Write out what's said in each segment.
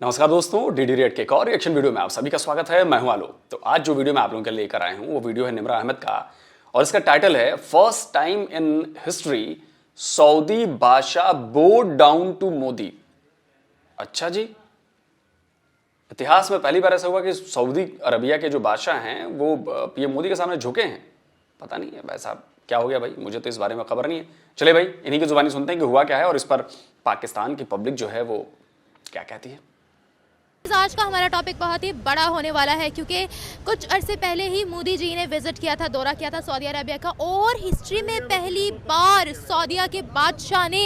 नमस्कार दोस्तों, DD red के एक और रिएक्शन वीडियो में आप सभी का स्वागत है। मैं हूं आलोक। तो आज जो वीडियो मैं आप लोगों के लिए लेकर आया हूं वो वीडियो है निम्रा अहमद का और इसका टाइटल है first time in history Saudi बादशाह बो डाउन टू मोदी। अच्छा जी, इतिहास में पहली बार ऐसा हुआ कि सऊदी अरबिया के जो बादशाह हैं वो पीएम मोदी के सामने झुके हैं। पता नहीं है वैसा क्या हो गया भाई, मुझे तो इस बारे में खबर नहीं है। चले भाई इन्हीं की जुबानी सुनते हैं कि हुआ क्या है और इस पर पाकिस्तान की पब्लिक जो है वो क्या कहती है। आज का हमारा टॉपिक बहुत ही बड़ा होने वाला है क्योंकि कुछ अरसे पहले ही मोदी जी ने विजिट किया था, दौरा किया था सऊदी अरबिया का और हिस्ट्री में पहली बार सऊदीया के बादशाह ने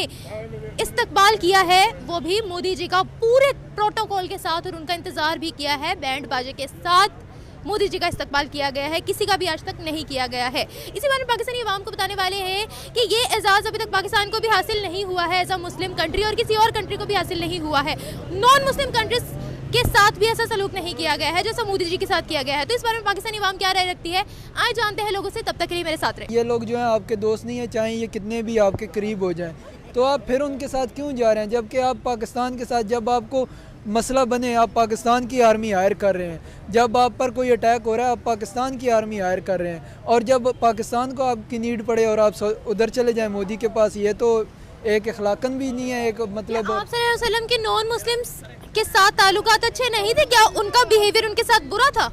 इस्तकबाल किया है, वो भी मोदी जी का पूरे प्रोटोकॉल के साथ, और उनका इंतजार भी किया है। बैंड बाजे के साथ मोदी जी का इस्तकबाल किया गया है, किसी का भी आज तक नहीं किया गया है। इसी बारे में पाकिस्तानी अवाम को बताने वाले हैं कि ये एजाज़ अभी तक पाकिस्तान को भी हासिल नहीं हुआ है एज अ मुस्लिम कंट्री और किसी और कंट्री को भी हासिल नहीं हुआ है। नॉन मुस्लिम कंट्रीज के साथ भी ऐसा सलूक नहीं किया गया है जैसा मोदी जी के साथ किया गया है। तो इस बारे में पाकिस्तानी अवाम क्या राय रखती है, आए जानते हैं लोगों से। तब तक के लिए मेरे साथ रहे। ये लोग जो हैं आपके दोस्त नहीं है, चाहे ये कितने भी आपके करीब हो जाएं, तो आप फिर उनके साथ क्यों जा रहे हैं? जबकि आप पाकिस्तान के साथ, जब आपको मसला बने आप पाकिस्तान की आर्मी हायर कर रहे हैं, जब आप पर कोई अटैक हो रहा है आप पाकिस्तान की आर्मी हायर कर रहे हैं, और जब पाकिस्तान को आपकी नीड पड़े और आप उधर चले जाएं मोदी के पास, ये तो एक अखलाकन भी नहीं है। एक मतलब आप सल्लल्लाहु अलैहि वसल्लम के नॉन मुस्लिम्स के साथ ताल्लुकात अच्छे नहीं थे क्या? उनका बिहेवियर उनके साथ बुरा था?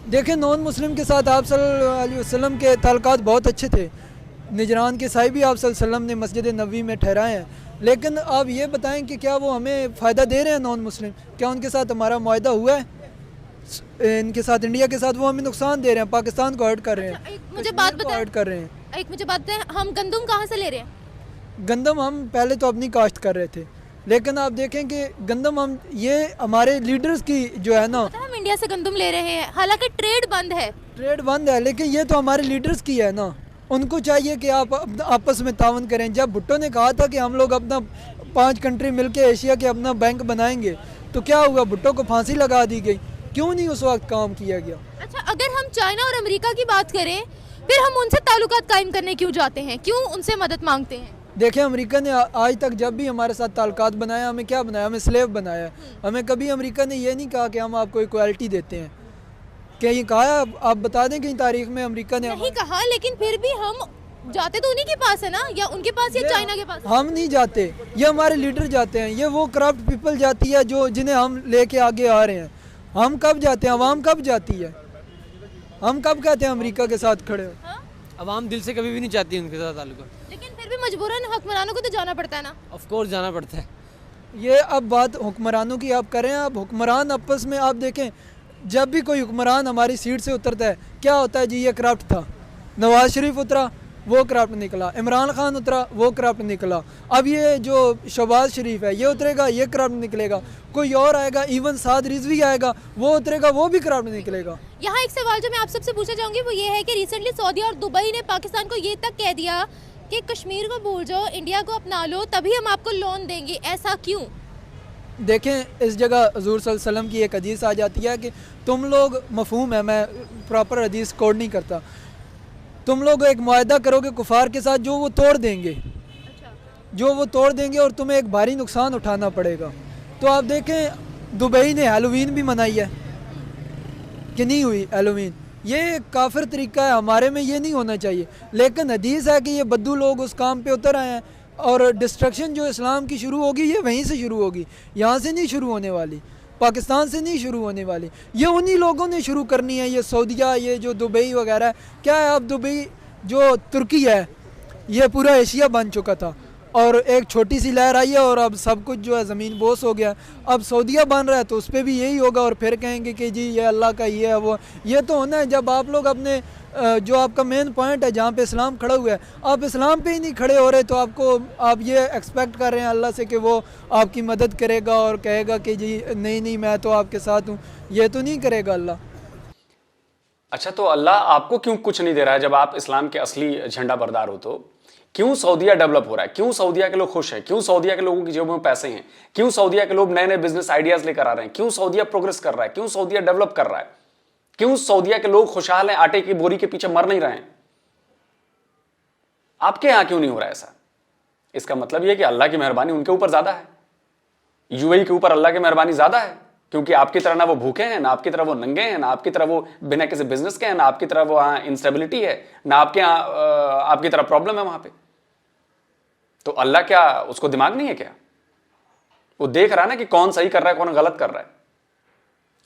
देखें, नॉन मुस्लिम के साथ आप सल्लल्लाहु अलैहि वसल्लम के ताल्लुकात बहुत अच्छे थे। निजरान के साहिब भी आप सल्लल्लाहु अलैहि वसल्लम ने मस्जिद नबवी में ठहराए हैं। लेकिन आप ये बताएं कि क्या वो हमें फ़ायदा दे रहे हैं? नॉन मुस्लिम क्या उनके साथ हमारा मुआहदा हुआ है? इनके साथ, इंडिया के साथ वो हमें नुकसान दे रहे हैं, पाकिस्तान को हर्ट कर रहे हैं, मुझे बात बताएं, हर्ट कर रहे हैं। एक मुझे बात बताएं, हम गंदम कहाँ से ले रहे हैं? गंदम हम पहले तो अपनी काश्त कर रहे थे, लेकिन आप देखें कि गंदम हम, ये हमारे लीडर्स की जो है ना, हम इंडिया से गंदम ले रहे हैं, हालांकि ट्रेड बंद है। ट्रेड बंद है, लेकिन ये तो हमारे लीडर्स की है ना। उनको चाहिए कि आप आपस में तावन करें। जब भुट्टो ने कहा था कि हम लोग अपना 5 कंट्री मिलके एशिया के अपना बैंक बनाएंगे, तो क्या हुआ? भुट्टो को फांसी लगा दी गई। क्यों नहीं उस वक्त काम किया गया? अच्छा, अगर हम चाइना और अमेरिका की बात करें, फिर हम उनसे ताल्लुकात कायम करने क्यों जाते हैं, क्यों उनसे मदद मांगते हैं? देखें, अमेरिका ने आज तक जब भी हमारे साथ ताल्लुकात बनाया, हमें क्या बनाया? हमें स्लेव बनाया। हमें कभी अमेरिका ने ये नहीं कहा कि हम आपको इक्वालिटी देते हैं। क्या ये कहा है? आप बता दें कि तारीख में अमेरिका ने नहीं कहा, लेकिन फिर भी हम जाते तो उन्हीं के पास है ना, या उनके पास या चाइना के पास? हम नहीं जाते, ये हमारे लीडर जाते हैं। ये वो करप्ट पीपल जाती है जो जिन्हें हम लेके आगे आ रहे हैं। हम कब जाते हैं? अवाम कब जाती है? हम कब कहते हैं अमेरिका के साथ खड़े हो? हाँ? अवाम दिल से कभी भी नहीं चाहती उनके साथ ताल्लुक। लेकिन फिर भी मजबूरन हुक्मरानों को तो जाना पड़ता है ना। ऑफ कोर्स जाना पड़ता है। ये अब बात हुक्मरानों की आप करें। अब हुक्मरान आपस में आप देखें, जब भी कोई हुक्मरान हमारी सीट से उतरता है, क्या होता है जी? ये करप्ट था। नवाज शरीफ उतरा, वो करप्ट निकला। इमरान खान उतरा, वो करप्ट निकला। अब ये जो शहबाज शरीफ है, ये उतरेगा, ये करप्ट निकलेगा। कोई और आएगा, इवन साद रिजवी आएगा, वो उतरेगा, वो भी करप्ट निकलेगा। यहाँ एक सवाल जो मैं आप सबसे पूछना चाहूँगी वो ये है कि रिसेंटली सऊदी और दुबई ने पाकिस्तान को ये तक कह दिया कि कश्मीर को भूल जाओ, इंडिया को अपना लो, तभी हम आपको लोन देंगे। ऐसा क्यों? देखें, इस जगह हज़ूर सल्लल्लाहु अलैहि वसल्लम की एक हदीस आ जाती है कि तुम लोग, मफहूम है, मैं प्रॉपर हदीस कोड नहीं करता, तुम लोग एक मुआहदा करोगे कुफार के साथ जो वो तोड़ देंगे। अच्छा। जो वो तोड़ देंगे और तुम्हें एक भारी नुकसान उठाना पड़ेगा। तो आप देखें, दुबई ने हैलोवीन भी मनाई है कि नहीं हुई? हैलोवीन ये काफिर तरीका है, हमारे में ये नहीं होना चाहिए। लेकिन हदीस है कि ये बद्दू लोग उस काम पे उतर आए हैं, और डिस्ट्रक्शन जो इस्लाम की शुरू होगी ये वहीं से शुरू होगी, यहाँ से नहीं शुरू होने वाली, पाकिस्तान से नहीं शुरू होने वाली। ये उन्हीं लोगों ने शुरू करनी है, ये सऊदीया, ये जो दुबई वगैरह है। क्या है, अब दुबई जो तुर्की है, ये पूरा एशिया बन चुका था, और एक छोटी सी लहर आई है और अब सब कुछ जो है ज़मीन बोस हो गया। अब सऊदीया बन रहा है तो उस पर भी यही होगा, और फिर कहेंगे कि जी ये अल्लाह का ये है वो। ये तो होना है जब आप लोग अपने जो आपका मेन पॉइंट है जहाँ पे इस्लाम खड़ा हुआ है, आप इस्लाम पे ही नहीं खड़े हो रहे, तो आप ये एक्सपेक्ट कर रहे हैं अल्लाह से कि वो आपकी मदद करेगा और कहेगा कि जी नहीं मैं तो आपके साथ हूँ। ये तो नहीं करेगा अल्लाह। अच्छा, तो अल्लाह आपको क्यों कुछ नहीं दे रहा है? जब आप इस्लाम के असली झंडा बरदार हो तो क्यों सऊदीया डेवलप हो रहा है? क्यों सऊदीया के लोग खुश हैं? क्यों सऊदीया के लोगों की जेबों में पैसे हैं? क्यों सऊदीया के लोग नए नए बिजनेस आइडियाज लेकर आ रहे हैं? क्यों सऊदीया प्रोग्रेस कर रहा है? क्यों सऊदीया डेवलप कर रहा है? क्यों सऊदीया के लोग खुशहाल हैं, आटे की बोरी के पीछे मर नहीं रहे हैं? आपके यहां क्यों नहीं हो रहा है ऐसा? इसका मतलब यह कि अल्लाह की मेहरबानी उनके ऊपर ज्यादा है, यूएई के ऊपर अल्लाह की मेहरबानी ज्यादा है। क्योंकि आपकी तरह ना वो भूखे हैं, ना आपकी तरह वो नंगे हैं, ना आपकी तरह वो बिना किसी बिजनेस के हैं, ना आपकी तरह वो वहां इंस्टेबिलिटी है, ना आपके यहाँ आपकी तरह प्रॉब्लम है वहां पे। तो अल्लाह क्या उसको दिमाग नहीं है क्या? वो देख रहा है ना कि कौन सही कर रहा है, कौन गलत कर रहा है।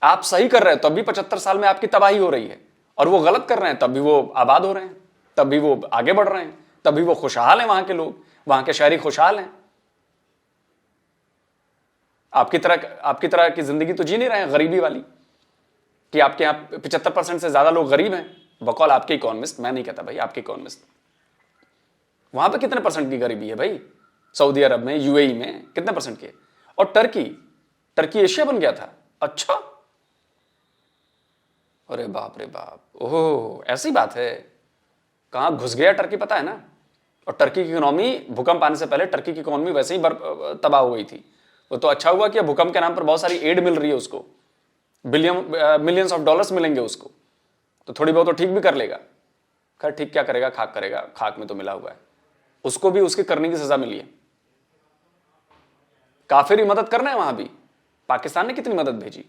आप सही कर रहे हैं तब भी 75 साल में आपकी तबाही हो रही है, और वो गलत कर रहे हैं तब भी वो आबाद हो रहे हैं, तब भी वो आगे बढ़ रहे हैं, तब भी वो खुशहाल हैं, वहां के लोग, वहां के शहरी खुशहाल हैं। आपकी तरह की जिंदगी तो जी नहीं रहे हैं गरीबी वाली, कि आपके यहां 75% से ज्यादा लोग गरीब हैं। बकौल आपके इकोनॉमिस्ट, मैं नहीं कहता भाई, आपके इकोनॉमिस्ट। वहां पे कितने परसेंट की गरीबी है भाई? सऊदी अरब में, यूएई में कितने परसेंट की? और टर्की एशिया बन गया था। अच्छा, अरे बाप रे बाप, ओह ऐसी बात है। कहां घुस गया टर्की पता है ना? और टर्की की इकोनॉमी भूकंप आने से पहले टर्की की इकोनॉमी वैसे ही तबाह हो गई थी। वो तो अच्छा हुआ कि भूकंप के नाम पर बहुत सारी एड मिल रही है उसको, मिलियंस ऑफ डॉलर्स मिलेंगे उसको, तो थोड़ी बहुत तो ठीक भी कर लेगा। खैर ठीक क्या करेगा, खाक करेगा, खाक में तो मिला हुआ है। उसको भी उसके करने की सजा मिली है। काफिर ही मदद करना है वहां भी। पाकिस्तान ने कितनी मदद भेजी?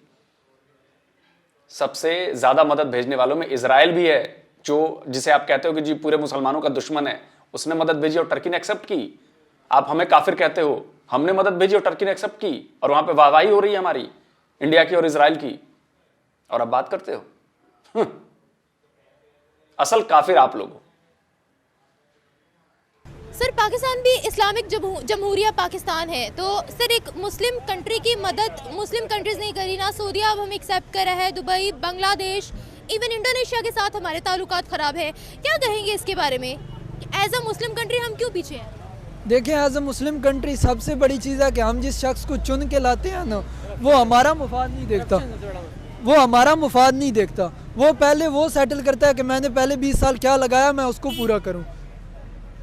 सबसे ज्यादा मदद भेजने वालों में इजराइल भी है, जो जिसे आप कहते हो कि जी पूरे मुसलमानों का दुश्मन है। उसने मदद भेजी और टर्की ने एक्सेप्ट की। आप हमें काफिर कहते हो, हमने मदद भेजी और टर्की ने एक्सेप्ट की, और वहां पे वाहवाही हो रही है हमारी, इंडिया की और इजराइल की, और अब बात करते हो। असल काफिर आप लोग हो। सर पाकिस्तान भी इस्लामिक जमहूरिया पाकिस्तान है, तो सर एक मुस्लिम कंट्री की मदद मुस्लिम कंट्रीज नहीं करी ना। सऊदी अब हम एक्सेप्ट कर रहे हैं, दुबई, बांग्लादेश, इवन इंडोनेशिया के साथ हमारे ताल्लुकात ख़राब है। क्या कहेंगे इसके बारे में? एज अ मुस्लिम कंट्री हम क्यों पीछे हैं? देखिए, एज अ मुस्लिम कंट्री सबसे बड़ी चीज़ है कि हम जिस शख्स को चुन के लाते हैं ना, वो हमारा मुफाद नहीं देखता। वो हमारा मुफाद नहीं देखता। वो पहले वो सेटल करता है कि मैंने पहले 20 साल क्या लगाया, मैं उसको पूरा करूं।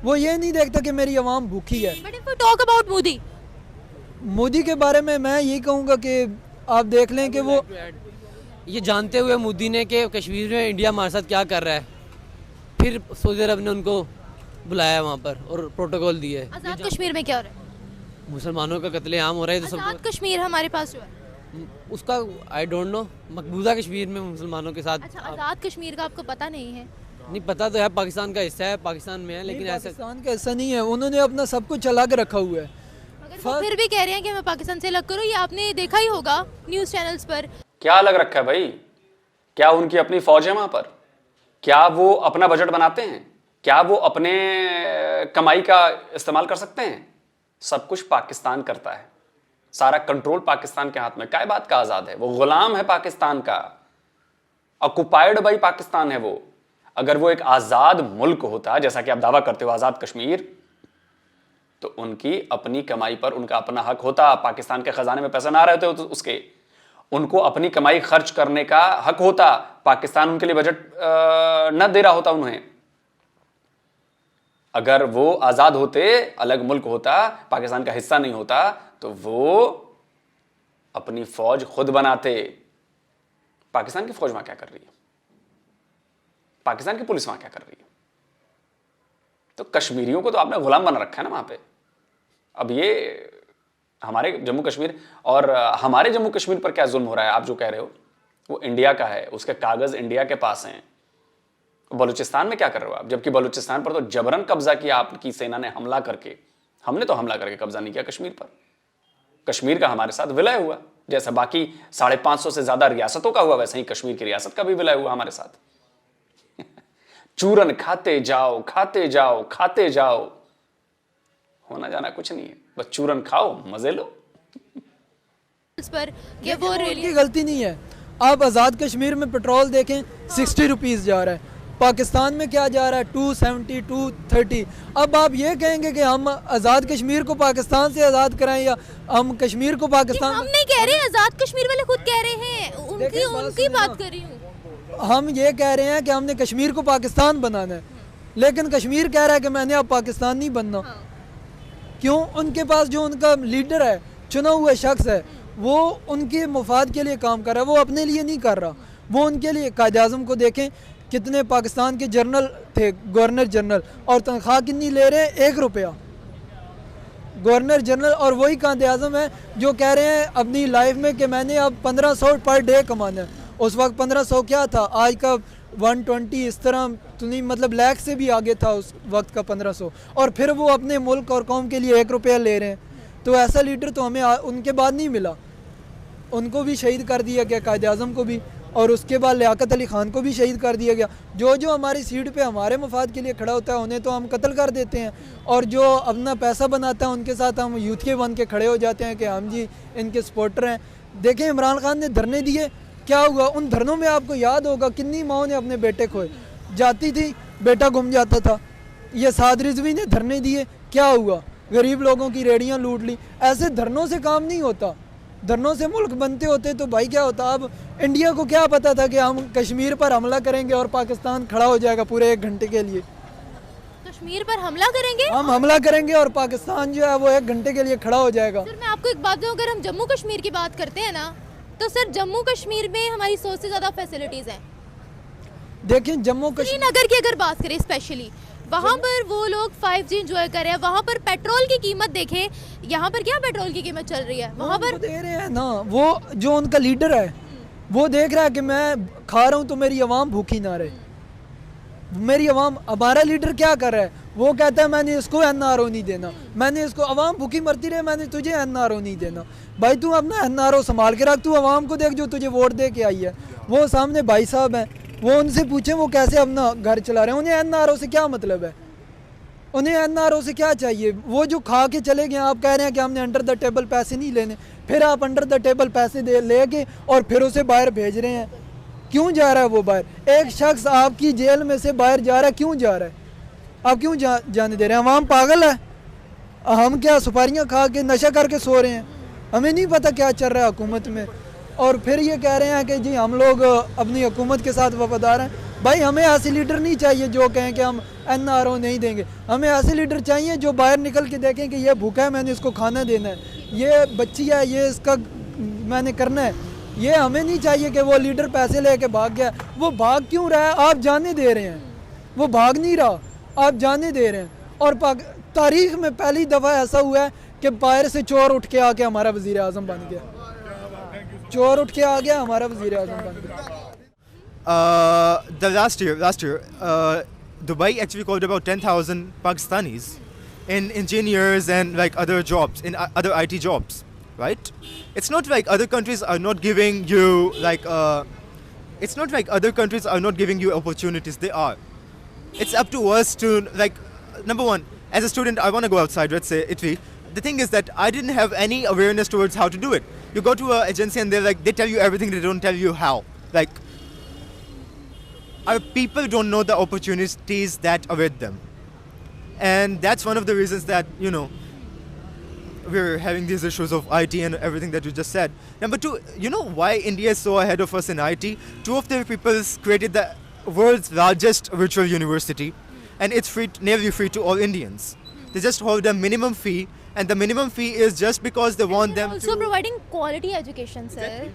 वो ये नहीं देखता कि मेरी आवाम भूखी है। But if we talk about Modi के बारे में मैं यही कहूँगा कि आप देख लें कि वो ये जानते हुए मोदी ने कि कश्मीर में इंडिया हमारे साथ क्या कर रहा है, फिर सऊदी अरब ने उनको बुलाया वहाँ पर और प्रोटोकॉल दिए। आज़ाद कश्मीर में क्या हो रहा है? मुसलमानों का कत्लेआम हो रहा है, तो आज़ाद कश्मीर हमारे पास जो है, उसका आई डोंट नो। मकबूजा कश्मीर में मुसलमानों के साथ अच्छा आज़ाद कश्मीर का आपको पता नहीं है? नहीं पता तो है, पाकिस्तान का हिस्सा है, पाकिस्तान में है, लेकिन ऐसे पाकिस्तान का ऐसा नहीं है। उन्होंने अपना सब कुछ अलग रखा हुआ है। मगर वो फिर भी कह रहे हैं कि मैं पाकिस्तान से अलग करूँ। ये आपने देखा ही होगा न्यूज़ चैनल्स पर। क्या अलग रखा है भाई? क्या उनकी अपनी फौज है वहां पर? क्या वो अपना बजट बनाते हैं? क्या वो अपने कमाई का इस्तेमाल कर सकते हैं? सब कुछ पाकिस्तान करता है। सारा कंट्रोल पाकिस्तान के हाथ में। क्या बात का आजाद है? वो गुलाम है पाकिस्तान का, ऑक्युपाइड बाई पाकिस्तान है वो। अगर वो एक आजाद मुल्क होता, जैसा कि आप दावा करते हो आजाद कश्मीर, तो उनकी अपनी कमाई पर उनका अपना हक होता। पाकिस्तान के खजाने में पैसे ना रहते हो तो उसके, उनको अपनी कमाई खर्च करने का हक होता। पाकिस्तान उनके लिए बजट न दे रहा होता उन्हें। अगर वो आजाद होते, अलग मुल्क होता, पाकिस्तान का हिस्सा नहीं होता, तो वो अपनी फौज खुद बनाते। पाकिस्तान की फौज वहां क्या कर रही है? पाकिस्तान की पुलिस वहां क्या कर रही है? तो कश्मीरियों को तो आपने गुलाम बना रखा है ना वहां पे। अब ये हमारे जम्मू कश्मीर, और हमारे जम्मू कश्मीर पर क्या जुल्म हो रहा है आप जो कह रहे हो, वो इंडिया का है, उसके कागज इंडिया के पास हैं। बलूचिस्तान में क्या कर रहे हो आप? जबकि बलूचिस्तान पर तो जबरन कब्जा किया आपकी सेना ने, हमला करके। हमने तो हमला करके कब्जा नहीं किया कश्मीर पर। कश्मीर का हमारे साथ विलय हुआ, जैसा बाकी 550 से ज्यादा रियासतों का हुआ, वैसे ही कश्मीर की रियासत का भी विलय हुआ हमारे साथ। चूरन खाते जाओ, खाते जाओ, खाते जाओ, होना जाना कुछ नहीं है, बस चूरन खाओ, मजे लो। इस पर कि वो उनकी गलती नहीं है। आप आज़ाद कश्मीर में पेट्रोल देखें, 60 रुपीज़ जा रहा है। पाकिस्तान में क्या जा रहा है? 270, 230। अब आप ये कहेंगे कि हम आज़ाद कश्मीर को पाकिस्तान से आज़ाद कराएं, या हम कश्मीर को पाकिस्तान? हम नहीं कह रहे, आज़ाद कश्मीर वाले खुद कह रहे हैं। उनकी बात कर रही हूँ। हम ये कह रहे हैं कि हमने कश्मीर को पाकिस्तान बनाना है, लेकिन कश्मीर कह रहा है कि मैंने अब पाकिस्तान नहीं बनना। क्यों? उनके पास जो उनका लीडर है, चुना हुआ शख्स है, वो उनके मुफाद के लिए काम कर रहा है, वो अपने लिए नहीं कर रहा, वो उनके लिए। कायद आज़म को देखें, कितने पाकिस्तान के जनरल थे, गवर्नर जनरल, और तनख्वाह कितनी ले रहे हैं? 1 रुपया। गवर्नर जनरल और वही कायदे आज़म है जो कह रहे हैं अपनी लाइफ में कि मैंने अब 1500 पर डे कमाना है। उस वक्त 1500 क्या था, आज का 120 इस तरह तो नहीं, मतलब लाख से भी आगे था उस वक्त का 1500, और फिर वो अपने मुल्क और कौम के लिए 1 रुपया ले रहे हैं। तो ऐसा लीडर तो हमें उनके बाद नहीं मिला। उनको भी शहीद कर दिया गया, कायदे आज़म को भी, और उसके बाद लियाकत अली ख़ान को भी शहीद कर दिया गया। जो हमारी सीट पे हमारे मफाद के लिए खड़ा होता है उन्हें तो हम कत्ल कर देते हैं, और जो अपना पैसा बनाता है उनके साथ हम यूथ के बन के खड़े हो जाते हैं कि हम जी इनके सपोर्टर हैं। देखें इमरान खान ने धरने दिए, क्या हुआ उन धरनों में? आपको याद होगा कितनी माओं ने अपने बेटे खोए, जाती थी बेटा गुम जाता था। ये साद रिजवी ने धरने दिए, क्या हुआ? गरीब लोगों की रेड़ियाँ लूट ली। ऐसे धरनों से काम नहीं होता, धरनों से मुल्क बनते होते तो भाई क्या होता। अब इंडिया को क्या पता था कि हम कश्मीर पर हमला करेंगे और पाकिस्तान खड़ा हो जाएगा पूरे 1 घंटे के लिए। कश्मीर पर हमला करेंगे, हम हमला करेंगे और पाकिस्तान जो है वो 1 घंटे के लिए खड़ा हो जाएगा। सर मैं आपको एक बात दूं, अगर हम जम्मू कश्मीर की बात करते हैं ना, तो सर जम्मू कश्मीर में हमारी 100 से ज़्यादा फैसिलिटीज़ हैं। देखिए जम्मू कश्मीर, श्रीनगर की अगर बात करें स्पेशली, वहाँ पर वो लोग 5G इंजॉय कर रहे हैं। वहाँ पर पेट्रोल की कीमत देखें, यहाँ पर क्या पेट्रोल की कीमत चल रही है, वहाँ पर दे रहे हैं ना। वो जो उनका लीडर है वो देख रहा है कि मैं खा रहा हूँ तो मेरी आवाम भूखी ना रहे। मेरी आवाम, हमारा लीडर क्या कर रहा है, वो कहता है मैंने इसको NRO नहीं देना, मैंने इसको, आवाम भूखी मरती रहे, मैंने तुझे NRO नहीं देना। भाई तू अपना NRO संभाल के रख, तू आवाम को देख जो तुझे वोट दे के आई है। वो सामने भाई साहब हैं, वो उनसे पूछें वो कैसे अपना घर चला रहे हैं। उन्हें NRO से क्या मतलब है, उन्हें NRO से क्या चाहिए? वो जो खा के चले गए, आप कह रहे हैं कि हमने अंडर द टेबल पैसे नहीं लेने, फिर आप अंडर द टेबल पैसे दे लेके और फिर उसे बाहर भेज रहे हैं। क्यों जा रहा है वो बाहर? एक शख्स आपकी जेल में से बाहर जा रहा है, क्यों जा रहा है? आप क्यों जाने दे रहे हैं? आवाम पागल है? हम क्या सुपारियाँ खा के नशा करके सो रहे हैं? हमें नहीं पता क्या चल रहा है हुकूमत में, और फिर ये कह रहे हैं कि जी हम लोग अपनी हुकूमत के साथ वफादार हैं। भाई हमें ऐसे लीडर नहीं चाहिए जो कहें कि हम NRO नहीं देंगे। हमें ऐसे लीडर चाहिए जो बाहर निकल के देखें कि ये भूखा है, मैंने इसको खाना देना है, ये बच्ची है, ये इसका मैंने करना है। ये हमें नहीं चाहिए कि वो लीडर पैसे लेके भाग गया। वो भाग क्यों रहा है? आप जाने दे रहे हैं। वो भाग नहीं रहा, आप जाने दे रहे हैं। और तारीख में पहली दफ़ा ऐसा हुआ है कि बाहर से चोर उठ के आके हमारा वज़ीर आज़म बन गया। चोर उठ के आ गया, हमारा वज़ीर आज़म बन गया। The last year, Dubai actually called about 10,000 Pakistanis in engineers and like other jobs, in other IT jobs, right? It's not like other countries are not giving you like, it's not like other countries are not giving you opportunities. They are. It's up to us to like, number one, as a student, I want to go outside. Let's say Italy. The thing is that I didn't have any awareness towards how to do it. You go to an agency and they tell you everything. They don't tell you how. Like, our people don't know the opportunities that await them, and that's one of the reasons that we're having these issues of IT and everything that you just said. Number two, you know why India is so ahead of us in IT? Two of their peoples created the world's largest virtual university, and it's free, nearly free to all Indians. They just hold a minimum fee, and the minimum fee is just because they want them also to providing quality education, sir. Exactly.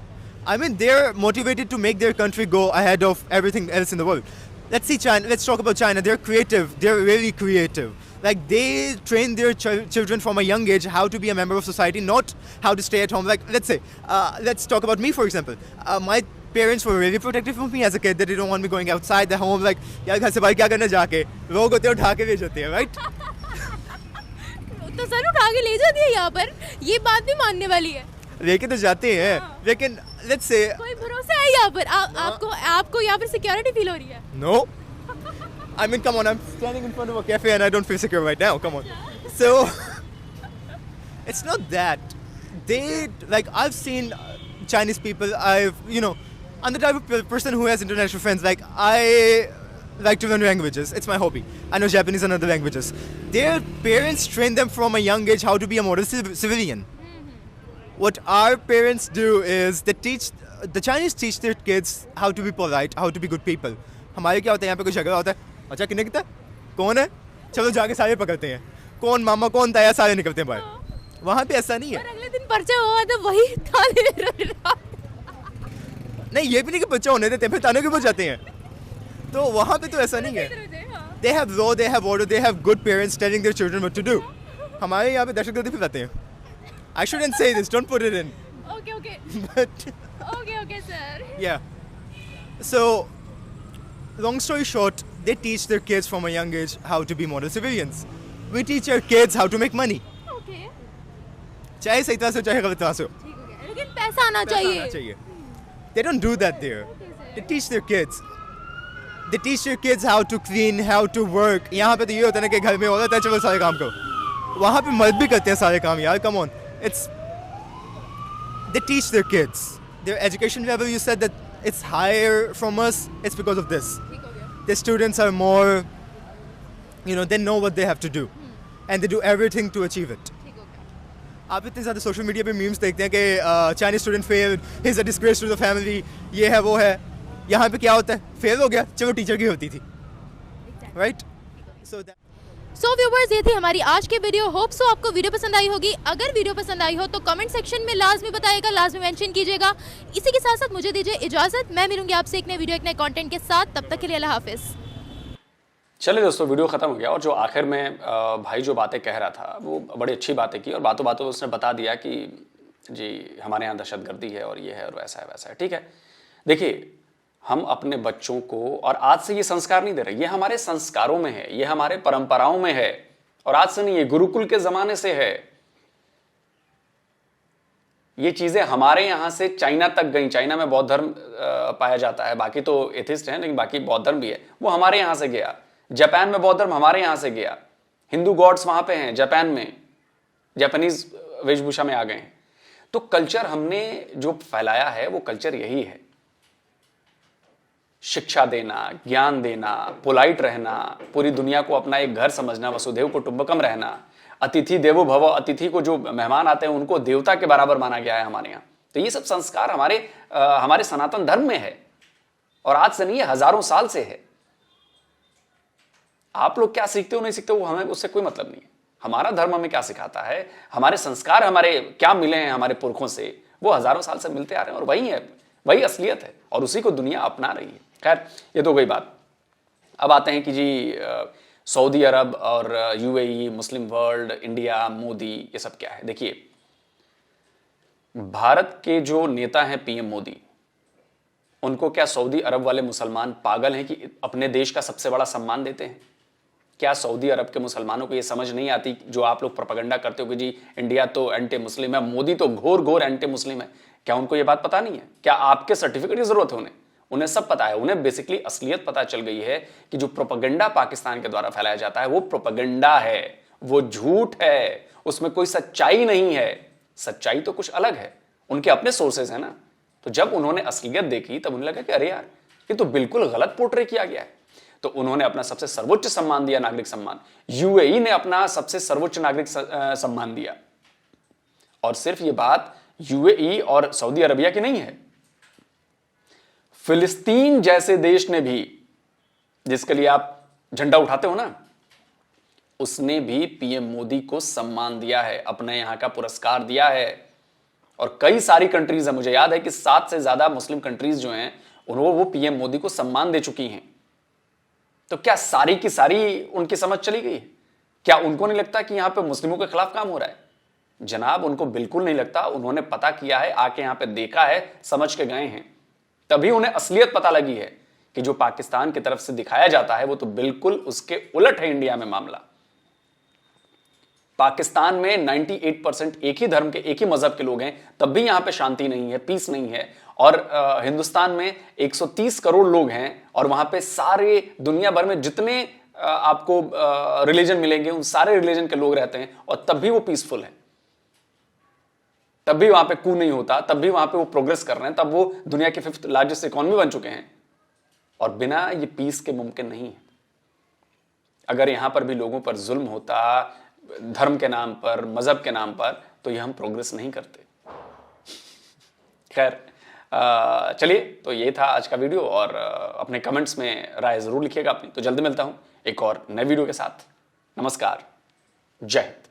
I mean, they're motivated to make their country go ahead of everything else in the world. Let's see China. Let's talk about China. They're creative. They're really creative. Like, they train their children from a young age how to be a member of society, not how to stay at home. Like, let's say, let's talk about me, for example. My parents were really protective of me as a kid. That they don't want me going outside the home. Like, यार घर से बाहर क्या करना जाके? लोग होते हैं उठा के भेज देते हैं, right? तो सर उठा के ले जाती है यहाँ पर, ये बात भी मानने वाली है। लेके तो जाते हैं, लेकिन let's say कोई भरोसा है यहाँ पर? आपको यहाँ पर सिक्योरिटी फील हो रही है? no. I mean, come on, I'm standing in front of a cafe and I don't feel secure right now. Come on. So, it's not that. I've seen Chinese people, I'm the type of person who has international friends. Like, I like to learn languages. It's my hobby. I know Japanese and other languages. Their parents train them from a young age how to be a model civilian. What our parents do is the Chinese teach their kids how to be polite, how to be good people. हमारे क्या होता है यहाँ पे कोई झगड़ा होता है, अच्छा कितने कितना कौन है, चलो जाके सारे पकड़ते हैं, कौन मामा कौन ताया, सारे निकलते हैं बाहर। वहाँ पे ऐसा नहीं है। अगले दिन पर्चा हुआ तो वही थाने नहीं, ये भी नहीं कि बच्चा होने देते हैं, फिर ताने क्यों बजाते हैं। तो वहाँ पे तो ऐसा नहीं है। They have law, they have order, they have good parents telling their children what to do. हमारे यहाँ पे दहशतगर्दी फैलाते हैं. I shouldn't say this. Don't put it in. Okay. But Okay, sir. yeah. So, long story short, they teach their kids from a young age how to be model civilians. We teach our kids how to make money. Okay. चाहे सही तरह से हो, चाहे गलत तरह से हो. ठीक हो गया. लेकिन पैसा आना पैसा आना चाहिए. चाहिए. They don't do that there. They teach their kids. They teach their kids how to clean, how to work. यहाँ पे तो ये होता है ना कि घर में औरत है, चलो सारे काम करो. वहाँ पे मर्द भी करते हैं सारे काम यार. Come on. They teach their kids. Their education level, you said that it's higher from us. It's because of this. ठीक हो गया. The students are more, they know what they have to do. And they do everything to achieve it. ठीक हो गया. आप इतने ज़्यादा social media पे मीम्स देखते हैं कि Chinese student fail, he is a disgrace to the family, ये है वो है. यहाँ पे क्या होता है? फेल हो गया, चलो टीचर की होती थी. राइट? सो व्यूवर्स, ये थी हमारी आज की वीडियो. होप सो आपको वीडियो पसंद आई होगी. अगर वीडियो पसंद आई हो तो कमेंट सेक्शन में लाजमी बताइएगा, लाजमी मेंशन कीजिएगा. इसी के साथ साथ मुझे दीजिए इजाज़त. मैं मिलूंगी आपसे एक नए वीडियो, एक नए कंटेंट के साथ. तब तक के लिए अल्लाह हाफिज़. चलिए दोस्तों, वीडियो ख़त्म हो गया और जो आखिर में भाई जो बातें कह रहा था वो बड़ी अच्छी बातें की और बातों बातों में उसने बता दिया कि जी हमारे यहाँ दहशतगर्दी है और ये है और वैसा है वैसा है. ठीक है, देखिए हम अपने बच्चों को, और आज से ये संस्कार नहीं दे रहे, ये हमारे संस्कारों में है, ये हमारे परंपराओं में है और आज से नहीं, ये गुरुकुल के ज़माने से है. ये चीज़ें हमारे यहाँ से चाइना तक गई. चाइना में बौद्ध धर्म पाया जाता है, बाकी तो एथिस्ट हैं लेकिन बाकी बौद्ध धर्म भी है, वो हमारे यहाँ से गया. जापान में बौद्ध धर्म हमारे यहाँ से गया. हिंदू गॉड्स वहाँ पे हैं जापान में, जापानीज वेशभूषा में आ गए हैं. तो कल्चर हमने जो फैलाया है वो कल्चर यही है. शिक्षा देना, ज्ञान देना, पोलाइट रहना, पूरी दुनिया को अपना एक घर समझना, वसुधैव कुटुंबकम रहना, अतिथि देवो भव, अतिथि को जो मेहमान आते हैं उनको देवता के बराबर माना गया है हमारे यहाँ. तो ये सब संस्कार हमारे सनातन धर्म में है और आज से नहीं है, हजारों साल से है. आप लोग क्या सीखते हो नहीं सीखते हो, हमें उससे कोई मतलब नहीं है. हमारा धर्म हमें क्या सिखाता है, हमारे संस्कार हमारे क्या मिले हैं हमारे पुरखों से, वो हजारों साल से मिलते आ रहे हैं और वही है, वही असलियत है और उसी को दुनिया अपना रही है. खैर, ये तो गई बात. अब आते हैं कि जी सऊदी अरब और यूएई, मुस्लिम वर्ल्ड, इंडिया, मोदी, ये सब क्या है. देखिए, भारत के जो नेता हैं पीएम मोदी, उनको क्या सऊदी अरब वाले मुसलमान पागल हैं कि अपने देश का सबसे बड़ा सम्मान देते हैं? क्या सऊदी अरब के मुसलमानों को ये समझ नहीं आती जो आप लोग प्रोपेगेंडा करते हो कि जी इंडिया तो एंटी मुस्लिम है, मोदी तो घोर घोर एंटी मुस्लिम है? क्या उनको ये बात पता नहीं है? क्या आपके सर्टिफिकेट की जरूरत है उन्हें सब पता है. उन्हें बेसिकली असलियत पता चल गई है कि जो प्रोपेगेंडा पाकिस्तान के द्वारा फैलाया जाता है वो प्रोपेगेंडा है, वो झूठ है, उसमें कोई सच्चाई नहीं है. सच्चाई तो कुछ अलग है, उनके अपने सोर्सेज है ना. तो जब उन्होंने असलियत देखी तब उन्हें लगा कि अरे यार, ये तो बिल्कुल गलत पोर्ट्रे किया गया है. तो उन्होंने अपना सबसे सर्वोच्च सम्मान दिया, नागरिक सम्मान. यूएई ने अपना सबसे सर्वोच्च नागरिक सम्मान दिया. और सिर्फ ये बात यूएई और सऊदी अरबिया की नहीं है, फिलिस्तीन जैसे देश ने भी, जिसके लिए आप झंडा उठाते हो ना, उसने भी पीएम मोदी को सम्मान दिया है, अपने यहां का पुरस्कार दिया है. और कई सारी कंट्रीज है, मुझे याद है कि 7 से ज्यादा मुस्लिम कंट्रीज जो हैं उन्होंने वो पीएम मोदी को सम्मान दे चुकी हैं. तो क्या सारी की सारी उनकी समझ चली गई? क्या उनको नहीं लगता कि यहां पे मुस्लिमों के खिलाफ काम हो रहा है? जनाब, उनको बिल्कुल नहीं लगता. उन्होंने पता किया है, आके यहां पे देखा है, समझ के गए हैं, तभी उन्हें असलियत पता लगी है कि जो पाकिस्तान की तरफ से दिखाया जाता है वो तो बिल्कुल उसके उलट है. इंडिया में मामला, पाकिस्तान में 98% एक ही धर्म के, एक ही मजहब के लोग हैं, तब भी यहां पे शांति नहीं है, पीस नहीं है. और हिंदुस्तान में 130 करोड़ लोग हैं और वहां पे सारे दुनिया भर में जितने आपको रिलीजन मिलेंगे उन सारे रिलीजन के लोग रहते हैं और तब भी वो पीसफुल है, तब भी वहां पे कू नहीं होता, तब भी वहां पे वो प्रोग्रेस कर रहे हैं, तब वो दुनिया की 5th लार्जेस्ट इकोनॉमी बन चुके हैं. और बिना ये पीस के मुमकिन नहीं है. अगर यहां पर भी लोगों पर जुल्म होता धर्म के नाम पर, मजहब के नाम पर, तो ये हम प्रोग्रेस नहीं करते. खैर, चलिए, तो ये था आज का वीडियो और अपने कमेंट्स में राय जरूर लिखिएगा अपनी. तो जल्दी मिलता हूं एक और नए वीडियो के साथ. नमस्कार, जय हिंद.